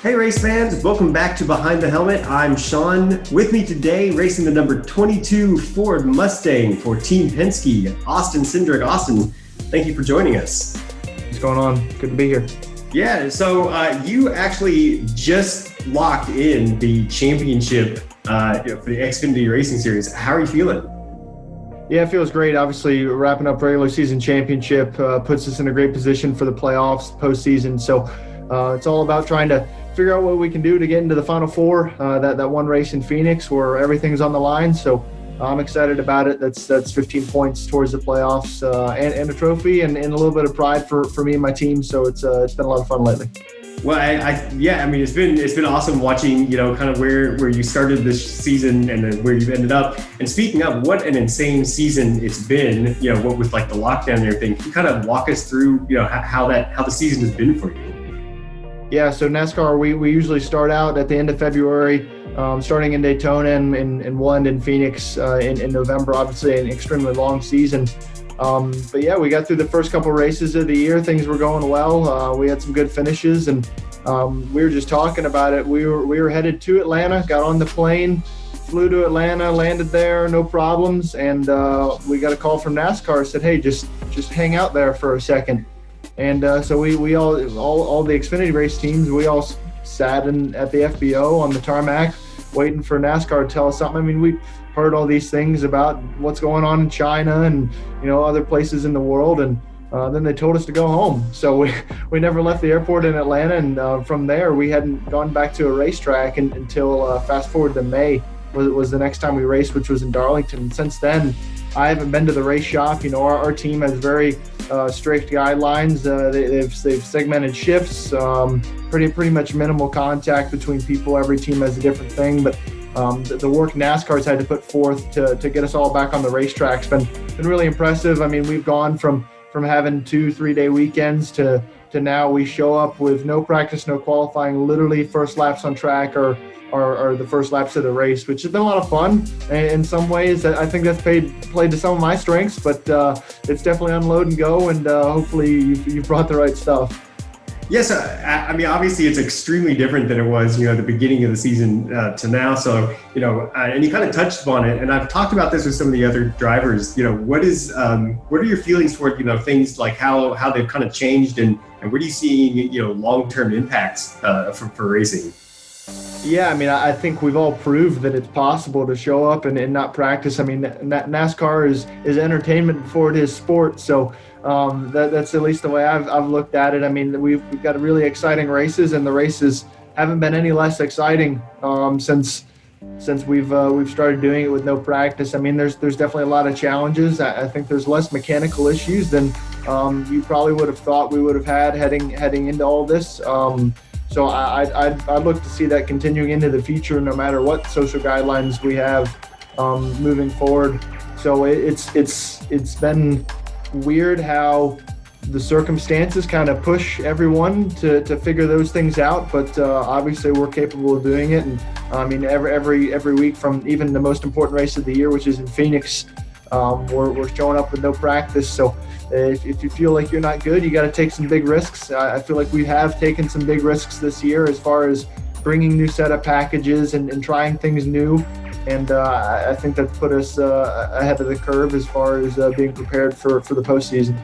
Hey race fans, welcome back to Behind the Helmet. I'm Sean. With me today, racing the number 22 Ford Mustang for Team Penske, Austin Cindric. Austin, thank you for joining us. What's going on? Good to be here. Yeah, so you actually just locked in the championship for the Xfinity Racing Series. How are you feeling? Yeah, it feels great. Obviously, wrapping up regular season championship puts us in a great position for the playoffs, postseason. So it's all about trying to figure out what we can do to get into the Final Four. That one race in Phoenix where everything's on the line. So I'm excited about it. That's 15 points towards the playoffs and a trophy and a little bit of pride for me and my team. So it's been a lot of fun lately. Well, I mean, it's been awesome watching, kind of where you started this season and then where you've ended up. And speaking of, what an insane season it's been, what with like the lockdown and everything. Can you kind of walk us through, how the season has been for you? Yeah, so NASCAR, we usually start out at the end of February, starting in Daytona and we'll end in Phoenix in November. Obviously, an extremely long season. But yeah, we got through the first couple races of the year. Things were going well. We had some good finishes, and we were just talking about it. We were headed to Atlanta, got on the plane, flew to Atlanta, landed there, no problems, and we got a call from NASCAR. Said, hey, just hang out there for a second. And so we all the Xfinity race teams, we all sat at the FBO on the tarmac waiting for NASCAR to tell us something. I mean, we heard all these things about what's going on in China and, other places in the world. And then they told us to go home. So we never left the airport in Atlanta. And from there, we hadn't gone back to a racetrack until fast forward to May was the next time we raced, which was in Darlington. And since then, I haven't been to the race shop. Our team has very strict guidelines. They've segmented shifts, pretty much minimal contact between people. Every team has a different thing, but the work NASCAR's had to put forth to get us all back on the racetrack's been really impressive. I mean, we've gone from having 2-3 day weekends to now we show up with no practice, no qualifying, literally first laps on track or the first laps of the race, which has been a lot of fun. In some ways, I think that's played to some of my strengths, but it's definitely unload and go, and hopefully you've brought the right stuff. Yes, I mean, obviously it's extremely different than it was, at the beginning of the season to now. So, and you kind of touched upon it, and I've talked about this with some of the other drivers. What are your feelings for, things like how they've kind of changed, and where do you see, long-term impacts for racing? Yeah, I mean, I think we've all proved that it's possible to show up and not practice. I mean, NASCAR is entertainment before it is sport. So that's at least the way I've looked at it. I mean, we've got really exciting races, and the races haven't been any less exciting since we've started doing it with no practice. I mean, there's definitely a lot of challenges. I think there's less mechanical issues than you probably would have thought we would have had heading into all this. So I'd look to see that continuing into the future, no matter what social guidelines we have moving forward. So it's been weird how the circumstances kind of push everyone to figure those things out, but obviously we're capable of doing it. And I mean, every week, from even the most important race of the year, which is in Phoenix, we're showing up with no practice. So if you feel like you're not good, you got to take some big risks. I feel like we have taken some big risks this year as far as bringing new setup packages and trying things new. And I think that's put us ahead of the curve as far as being prepared for the postseason.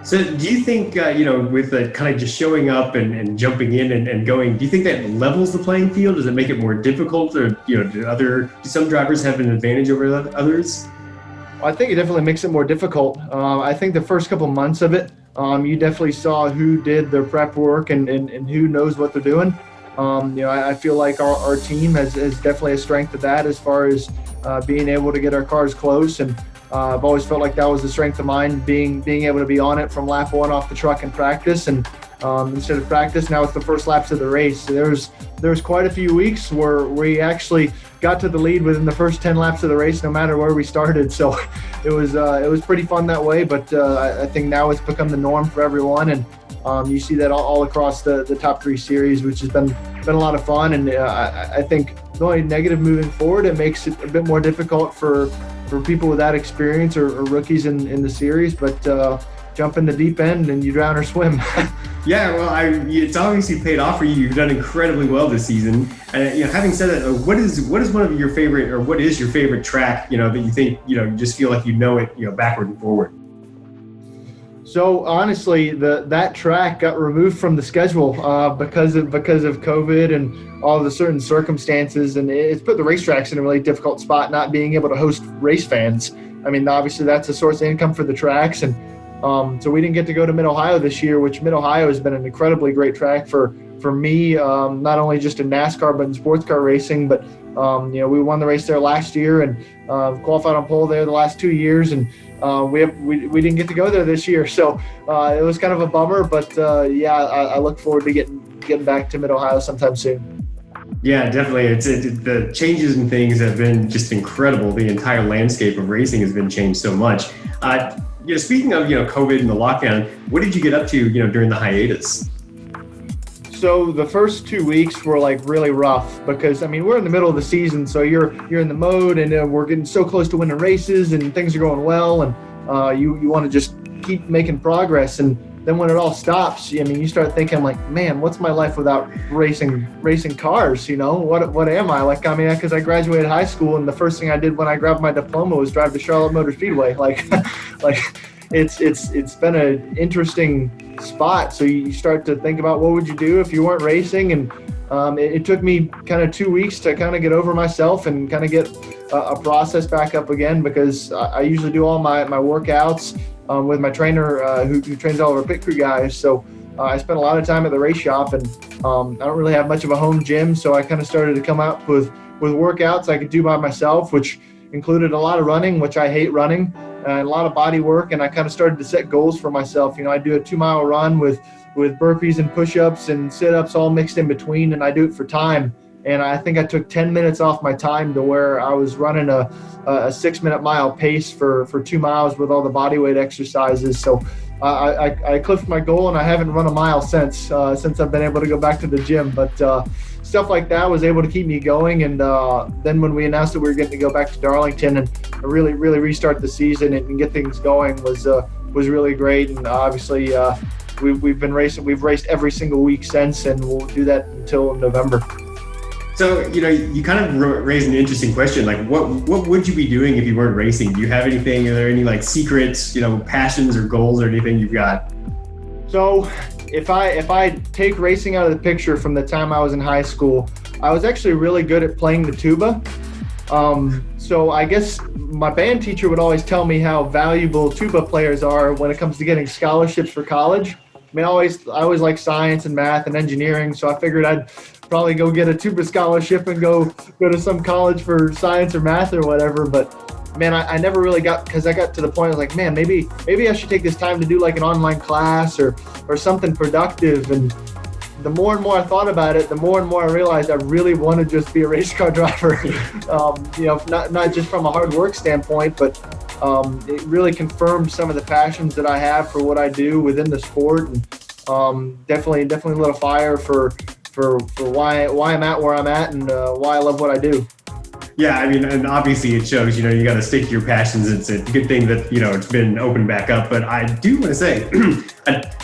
So do you think, with the kind of just showing up and jumping in and going, do you think that levels the playing field? Does it make it more difficult, or, do some drivers have an advantage over others? I think it definitely makes it more difficult. I think the first couple months of it, you definitely saw who did their prep work and who knows what they're doing. I feel like our team has definitely a strength of that as far as being able to get our cars close. And I've always felt like that was the strength of mine, being able to be on it from lap one off the truck in practice. And instead of practice, now it's the first laps of the race. So there's quite a few weeks where we actually got to the lead within the first 10 laps of the race, no matter where we started. So it was pretty fun that way. But I think now it's become the norm for everyone, and you see that all across the top three series, which has been a lot of fun. And I think the only negative moving forward, it makes it a bit more difficult for people without experience or rookies in the series. But jump in the deep end and you drown or swim. Yeah, well, it's obviously paid off for you. You've done incredibly well this season. And having said that, what is one of your favorite, or what is your favorite track? That you think you just feel like it, backward and forward. So honestly, that track got removed from the schedule because of COVID and all the certain circumstances, and it's put the racetracks in a really difficult spot, not being able to host race fans. I mean, obviously that's a source of income for the tracks, and so we didn't get to go to Mid-Ohio this year, which Mid-Ohio has been an incredibly great track for me, not only just in NASCAR but in sports car racing. But we won the race there last year and qualified on pole there the last 2 years, and we didn't get to go there this year, so it was kind of a bummer. But I look forward to getting back to Mid-Ohio sometime soon. Yeah, definitely. The changes and things have been just incredible. The entire landscape of racing has been changed so much. Speaking of COVID and the lockdown, what did you get up to during the hiatus? So the first 2 weeks were like really rough because we're in the middle of the season, so you're in the mode, and we're getting so close to winning races and things are going well, and you want to just keep making progress. And then when it all stops, you start thinking like, man, what's my life without racing cars? What am I like? Because I graduated high school, and the first thing I did when I grabbed my diploma was drive to Charlotte Motor Speedway. Like it's been an interesting spot. So you start to think about what would you do if you weren't racing, and it took me kind of 2 weeks to kind of get over myself and kind of get a process back up again, because I usually do all my workouts with my trainer who trains all of our pit crew guys. So I spent a lot of time at the race shop, and I don't really have much of a home gym, so I kind of started to come up with workouts I could do by myself, which included a lot of running, which I hate running, and a lot of body work. And I kind of started to set goals for myself. I do a 2-mile run with burpees and push-ups and sit-ups all mixed in between, and I do it for time. And I think I took 10 minutes off my time to where I was running a 6-minute mile pace for 2 miles with all the body weight exercises. So I clipped my goal, and I haven't run a mile since I've been able to go back to the gym. But stuff like that was able to keep me going. And then when we announced that we were getting to go back to Darlington and really restart the season and get things going was really great. And obviously we've been racing. We've raced every single week since, and we'll do that until November. So, you kind of raised an interesting question. Like, what would you be doing if you weren't racing? Do you have anything? Are there any like secrets, passions or goals or anything you've got? So if I take racing out of the picture from the time I was in high school, I was actually really good at playing the tuba. So I guess my band teacher would always tell me how valuable tuba players are when it comes to getting scholarships for college. I always like science and math and engineering, so I figured I'd probably go get a tuba scholarship and go to some college for science or math or whatever. But man, I never really because I got to the point I was like, man, maybe I should take this time to do like an online class or something productive. And the more and more I thought about it, the more and more I realized I really want to just be a race car driver. Not just from a hard work standpoint, but it really confirmed some of the passions that I have for what I do within the sport, and definitely lit a fire for why I'm at where I'm at, and why I love what I do. Yeah, and obviously it shows. You got to stick to your passions. It's a good thing that it's been opened back up. But I do want to say,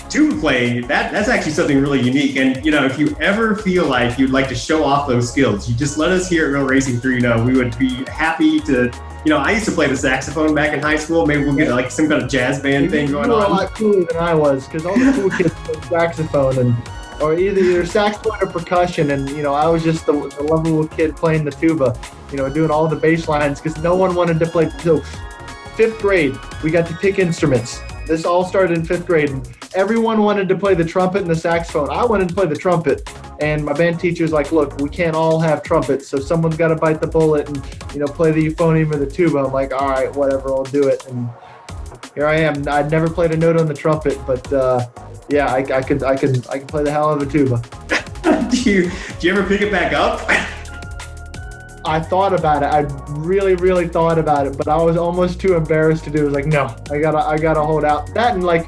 tuba playing that's actually something really unique. And if you ever feel like you'd like to show off those skills, you just let us here at Real Racing 3 know. We would be happy to. I used to play the saxophone back in high school. Maybe we'll get like some kind of jazz band thing going on. You were a lot cooler than I was, because all the cool kids played saxophone or either saxophone or percussion, and I was just the lovable kid playing the tuba, doing all the bass lines, because no one wanted to play. So 5th grade, we got to pick instruments. This all started in 5th grade, and everyone wanted to play the trumpet and the saxophone. I wanted to play the trumpet, and my band teacher's like, look, we can't all have trumpets, so someone's got to bite the bullet and play the euphonium or the tuba. I'm like, all right, whatever, I'll do it. And here I am. I'd never played a note on the trumpet, but yeah, I can play the hell out of a tuba. Do you ever pick it back up? I thought about it. I really thought about it, but I was almost too embarrassed to do. I was like, no, I gotta hold out. That, and like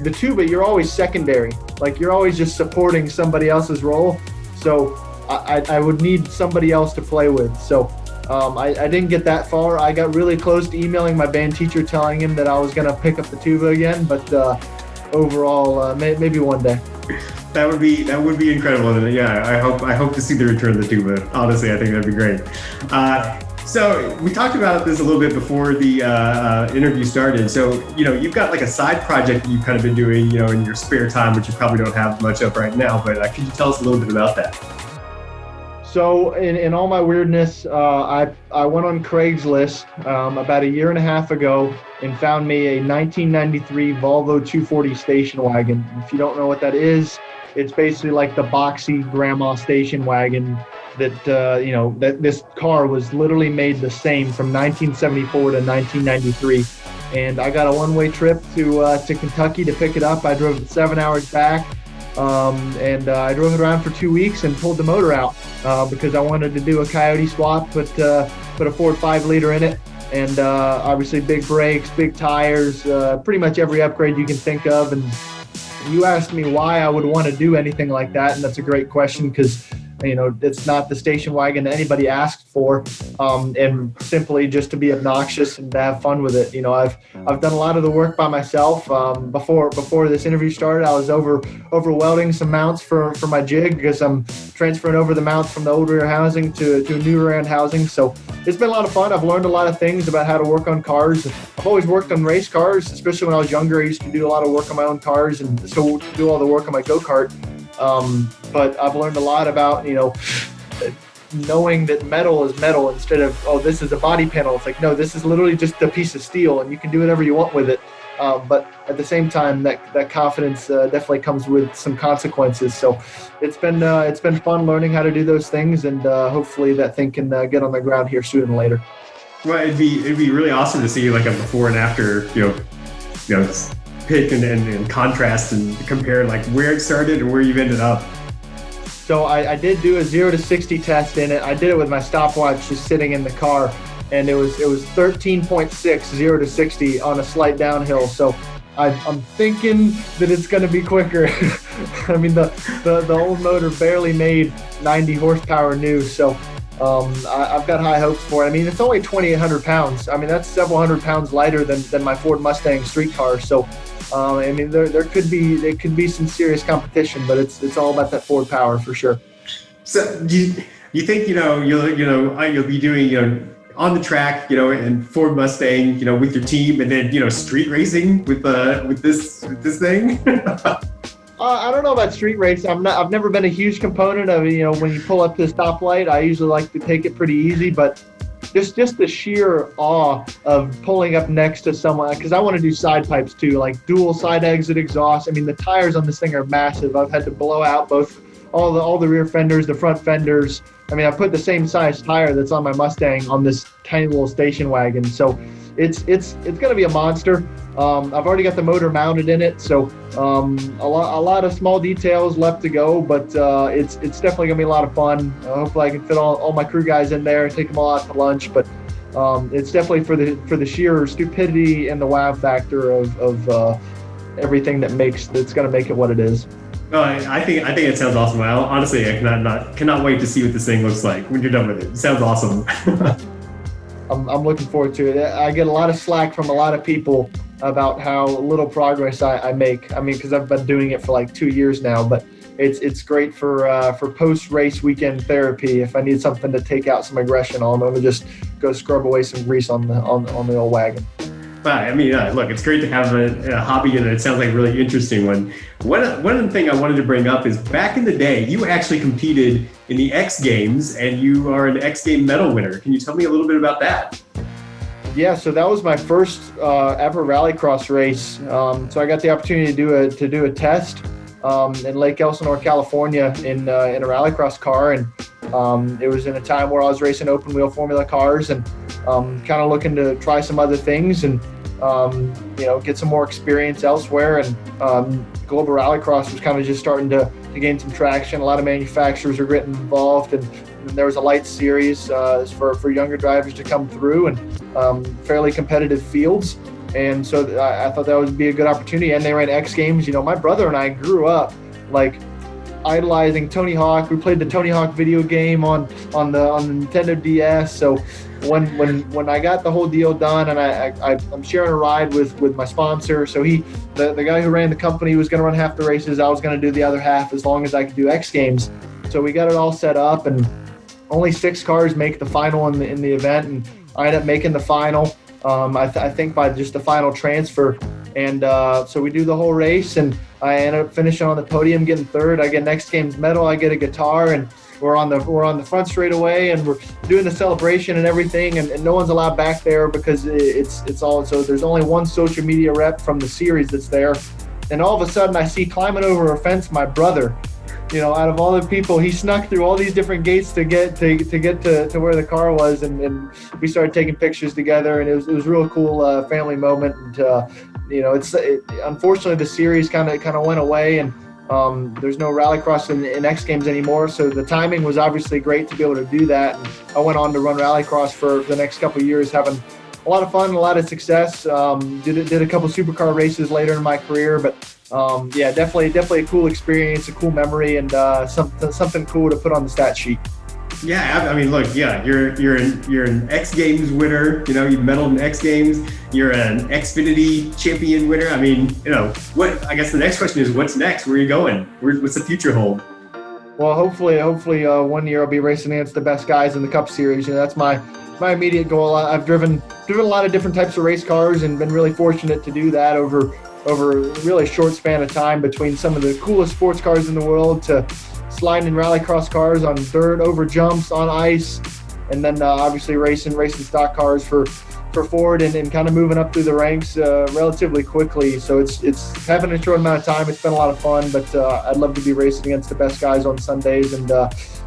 the tuba, you're always secondary. Like you're always just supporting somebody else's role. So I would need somebody else to play with. So I didn't get that far. I got really close to emailing my band teacher, telling him that I was gonna pick up the tuba again, but overall, maybe one day. That would be incredible. And yeah, I hope to see the return of the tuba. Honestly, I think that'd be great. So we talked about this a little bit before the interview started. So, you've got like a side project that you've kind of been doing, in your spare time, which you probably don't have much of right now, but could you tell us a little bit about that? So in all my weirdness, I went on Craigslist about a year and a half ago and found me a 1993 Volvo 240 station wagon. If you don't know what that is, it's basically like the boxy grandma station wagon that, that this car was literally made the same from 1974 to 1993. And I got a one-way trip to Kentucky to pick it up. I drove it 7 hours back. I drove it around for 2 weeks and pulled the motor out because I wanted to do a Coyote swap, put a Ford 5-liter in it, and obviously big brakes, big tires, pretty much every upgrade you can think of. And you asked me why I would want to do anything like that, and that's a great question because it's not the station wagon that anybody asked for, and simply just to be obnoxious and to have fun with it. I've done a lot of the work by myself. Before this interview started, I was over welding some mounts for my jig because I'm transferring over the mounts from the old rear housing to a new rear end housing. So it's been a lot of fun. I've learned a lot of things about how to work on cars. I've always worked on race cars, especially when I was younger. I used to do a lot of work on my own cars and still do all the work on my go-kart. But I've learned a lot about, knowing that metal is metal instead of, oh, this is a body panel. It's like, no, this is literally just a piece of steel and you can do whatever you want with it. But at the same time, that confidence definitely comes with some consequences. So it's been fun learning how to do those things, and hopefully that thing can get on the ground here sooner than later. Well, it'd be really awesome to see like a before and after, pick and contrast and compare like where it started and where you've ended up. So I did do a 0 to 60 test in it. I did it with my stopwatch just sitting in the car, and it was 13.6 0 to 60 on a slight downhill. So I'm thinking that it's going to be quicker. I mean, the old motor barely made 90 horsepower new, so I've got high hopes for it. I mean, it's only 2,800 pounds. I mean, that's several hundred pounds lighter than my Ford Mustang street car. So I mean, there could be some serious competition, but it's all about that Ford power for sure. So do you think you'll be doing on the track and Ford Mustang with your team, and then street racing with this thing? I don't know about street race. I've never been a huge component of when you pull up to the stoplight. I usually like to take it pretty easy, but just the sheer awe of pulling up next to someone, because I want to do side pipes too, like dual side exit exhaust. I mean, the tires on this thing are massive. I've had to blow out all the rear fenders, the front fenders. I mean, I put the same size tire that's on my Mustang on this tiny little station wagon. So it's going to be a monster. I've already got the motor mounted in it, so a lot of small details left to go, but it's definitely going to be a lot of fun. Hopefully I can fit all my crew guys in there and take them all out to lunch, but it's definitely for the sheer stupidity and the wow factor of everything that's going to make it what it is. I think it sounds awesome. Honestly, I cannot wait to see what this thing looks like when you're done with it. It sounds awesome. I'm looking forward to it. I get a lot of slack from a lot of people about how little progress I make. I mean, because I've been doing it for like 2 years now, but it's great for post-race weekend therapy. If I need something to take out some aggression on, I'm gonna just go scrub away some grease on the old wagon. I mean, look, it's great to have a hobby, and it sounds like a really interesting one. One of the things I wanted to bring up is back in the day, you actually competed in the X Games, and you are an X Game medal winner. Can you tell me a little bit about that? Yeah, so that was my first ever rallycross race. So I got the opportunity to do a test in Lake Elsinore, California, in a rallycross car, and it was in a time where I was racing open wheel formula cars and kind of looking to try some other things and get some more experience elsewhere. And global rallycross was kind of just starting to gain some traction. A lot of manufacturers are getting involved, and there was a light series for younger drivers to come through, and fairly competitive fields. And so I thought that would be a good opportunity. And they ran X Games. My brother and I grew up like idolizing Tony Hawk. We played the Tony Hawk video game on the Nintendo DS. So when I got the whole deal done, and I'm sharing a ride with my sponsor. So the guy who ran the company was going to run half the races. I was going to do the other half as long as I could do X Games. So we got it all set up, and only 6 cars make the final in the event, and I ended up making the final. I think by just the final transfer. And so we do the whole race, and I ended up finishing on the podium, getting third. I get X Games medal, I get a guitar, and we're on the front straightaway, and we're doing the celebration and everything, and no one's allowed back there because it's all, so there's only one social media rep from the series that's there. And all of a sudden I see climbing over a fence my brother. Out of all the people, he snuck through all these different gates to get to where the car was, and we started taking pictures together, and it was a real cool family moment. And unfortunately the series kind of went away, and there's no rallycross in X Games anymore. So the timing was obviously great to be able to do that. And I went on to run rallycross for the next couple of years, having a lot of fun and a lot of success. Did a couple supercar races later in my career, but definitely a cool experience, a cool memory, and something cool to put on the stat sheet. Yeah, I mean, look, yeah, you're an X Games winner. You medaled in X Games. You're an Xfinity champion winner. I mean, what? I guess the next question is, what's next? Where are you going? What's the future hold? Well, hopefully, one year I'll be racing against the best guys in the Cup Series. That's my immediate goal. I've driven a lot of different types of race cars, and been really fortunate to do that over a really short span of time, between some of the coolest sports cars in the world to sliding in rallycross cars on dirt, over jumps, on ice, and then obviously racing stock cars for Ford, and kind of moving up through the ranks relatively quickly. So it's having a short amount of time. It's been a lot of fun, but I'd love to be racing against the best guys on Sundays, and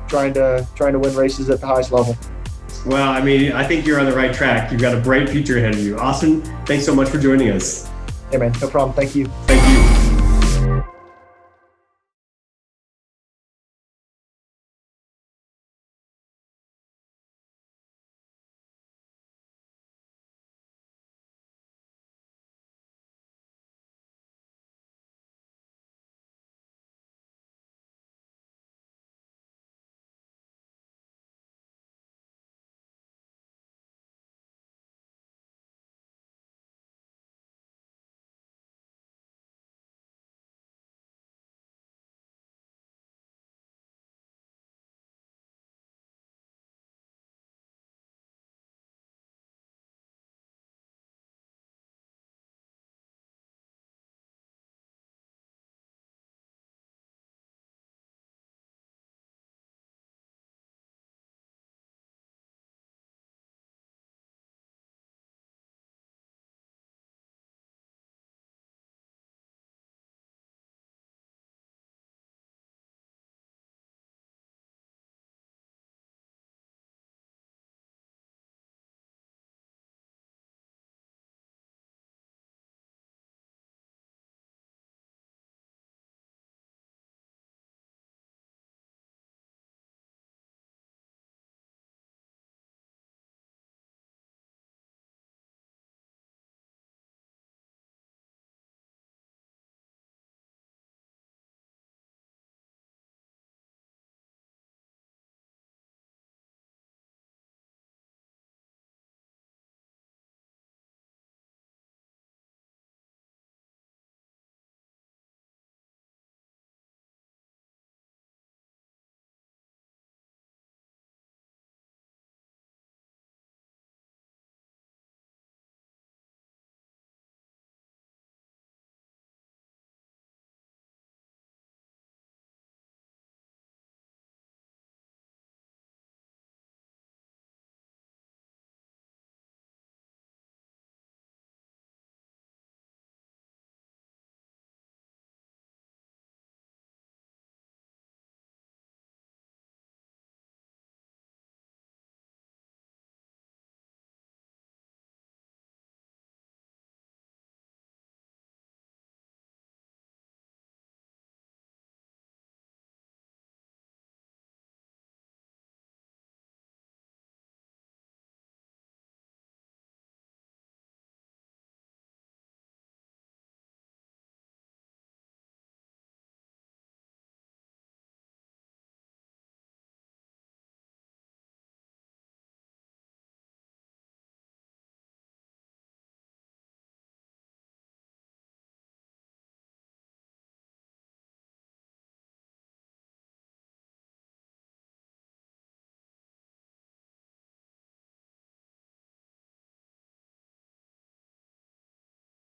trying to win races at the highest level. Well, I mean, I think you're on the right track. You've got a bright future ahead of you. Austin, thanks so much for joining us. Hey man, no problem. Thank you. Thank you.